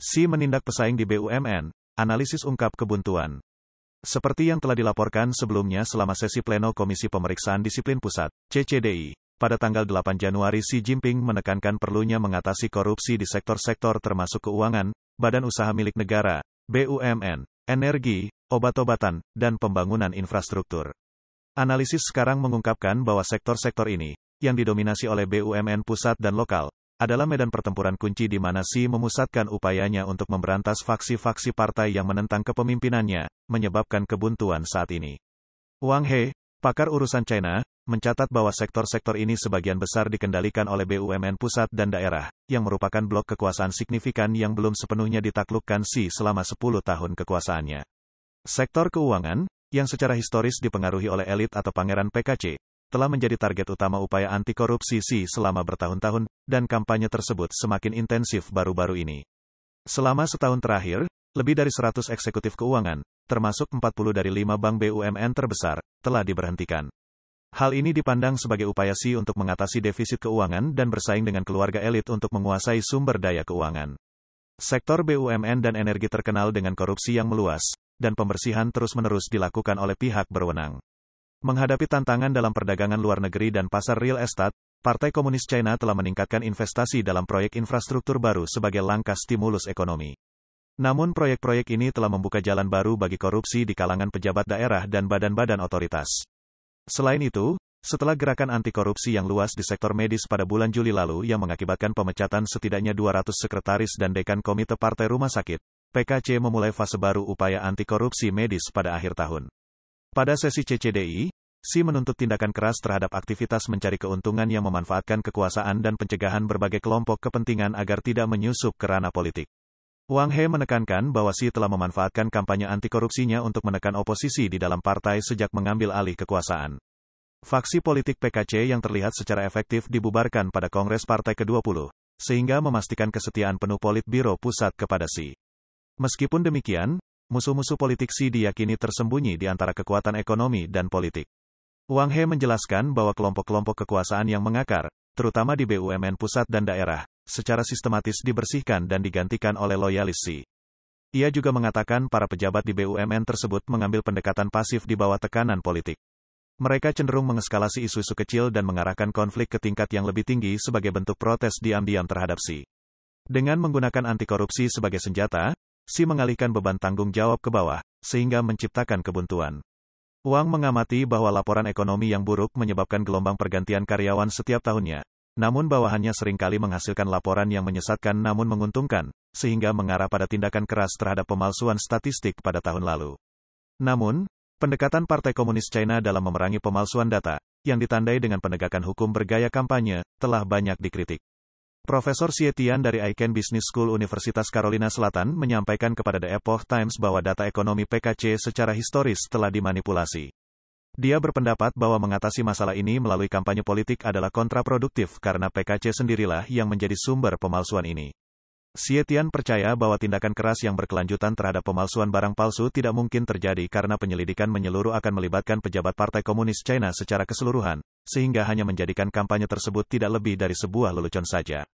Xi menindak pesaing di BUMN, analisis ungkap kebuntuan. Seperti yang telah dilaporkan sebelumnya selama sesi pleno Komisi Pemeriksaan Disiplin Pusat, CCDI, pada tanggal 8 Januari Xi Jinping menekankan perlunya mengatasi korupsi di sektor-sektor termasuk keuangan, badan usaha milik negara, BUMN, energi, obat-obatan, dan pembangunan infrastruktur. Analisis sekarang mengungkapkan bahwa sektor-sektor ini, yang didominasi oleh BUMN pusat dan lokal, adalah medan pertempuran kunci di mana Xi memusatkan upayanya untuk memberantas faksi-faksi partai yang menentang kepemimpinannya, menyebabkan kebuntuan saat ini. Wang He, pakar urusan China, mencatat bahwa sektor-sektor ini sebagian besar dikendalikan oleh BUMN pusat dan daerah, yang merupakan blok kekuasaan signifikan yang belum sepenuhnya ditaklukkan Xi selama 10 tahun kekuasaannya. Sektor keuangan, yang secara historis dipengaruhi oleh elit atau pangeran PKC, telah menjadi target utama upaya anti-korupsi Xi selama bertahun-tahun, dan kampanye tersebut semakin intensif baru-baru ini. Selama setahun terakhir, lebih dari 100 eksekutif keuangan, termasuk 40 dari 5 bank BUMN terbesar, telah diberhentikan. Hal ini dipandang sebagai upaya Xi untuk mengatasi defisit keuangan dan bersaing dengan keluarga elit untuk menguasai sumber daya keuangan. Sektor BUMN dan energi terkenal dengan korupsi yang meluas, dan pembersihan terus-menerus dilakukan oleh pihak berwenang. Menghadapi tantangan dalam perdagangan luar negeri dan pasar real estate, Partai Komunis China telah meningkatkan investasi dalam proyek infrastruktur baru sebagai langkah stimulus ekonomi. Namun proyek-proyek ini telah membuka jalan baru bagi korupsi di kalangan pejabat daerah dan badan-badan otoritas. Selain itu, setelah gerakan anti-korupsi yang luas di sektor medis pada bulan Juli lalu yang mengakibatkan pemecatan setidaknya 200 sekretaris dan dekan komite partai rumah sakit, PKC memulai fase baru upaya anti-korupsi medis pada akhir tahun. Pada sesi CCDI, Xi menuntut tindakan keras terhadap aktivitas mencari keuntungan yang memanfaatkan kekuasaan dan pencegahan berbagai kelompok kepentingan agar tidak menyusup ke ranah politik. Wang He menekankan bahwa Xi telah memanfaatkan kampanye anti-korupsinya untuk menekan oposisi di dalam partai sejak mengambil alih kekuasaan. Faksi politik PKC yang terlihat secara efektif dibubarkan pada Kongres Partai ke-20, sehingga memastikan kesetiaan penuh Politbiro Pusat kepada Xi. Meskipun demikian, musuh-musuh politik Xi diyakini tersembunyi di antara kekuatan ekonomi dan politik. Wang He menjelaskan bahwa kelompok-kelompok kekuasaan yang mengakar, terutama di BUMN pusat dan daerah, secara sistematis dibersihkan dan digantikan oleh loyalis Xi. Ia juga mengatakan para pejabat di BUMN tersebut mengambil pendekatan pasif di bawah tekanan politik. Mereka cenderung mengeskalasi isu-isu kecil dan mengarahkan konflik ke tingkat yang lebih tinggi sebagai bentuk protes diam-diam terhadap Xi. Dengan menggunakan anti-korupsi sebagai senjata, Xi mengalihkan beban tanggung jawab ke bawah, sehingga menciptakan kebuntuan. Wang mengamati bahwa laporan ekonomi yang buruk menyebabkan gelombang pergantian karyawan setiap tahunnya, namun bawahannya seringkali menghasilkan laporan yang menyesatkan namun menguntungkan, sehingga mengarah pada tindakan keras terhadap pemalsuan statistik pada tahun lalu. Namun, pendekatan Partai Komunis China dalam memerangi pemalsuan data, yang ditandai dengan penegakan hukum bergaya kampanye, telah banyak dikritik. Profesor Xie Tian dari Icahn Business School Universitas Carolina Selatan menyampaikan kepada The Epoch Times bahwa data ekonomi PKC secara historis telah dimanipulasi. Dia berpendapat bahwa mengatasi masalah ini melalui kampanye politik adalah kontraproduktif karena PKC sendirilah yang menjadi sumber pemalsuan ini. Xie Tian percaya bahwa tindakan keras yang berkelanjutan terhadap pemalsuan barang palsu tidak mungkin terjadi karena penyelidikan menyeluruh akan melibatkan pejabat Partai Komunis China secara keseluruhan, sehingga hanya menjadikan kampanye tersebut tidak lebih dari sebuah lelucon saja.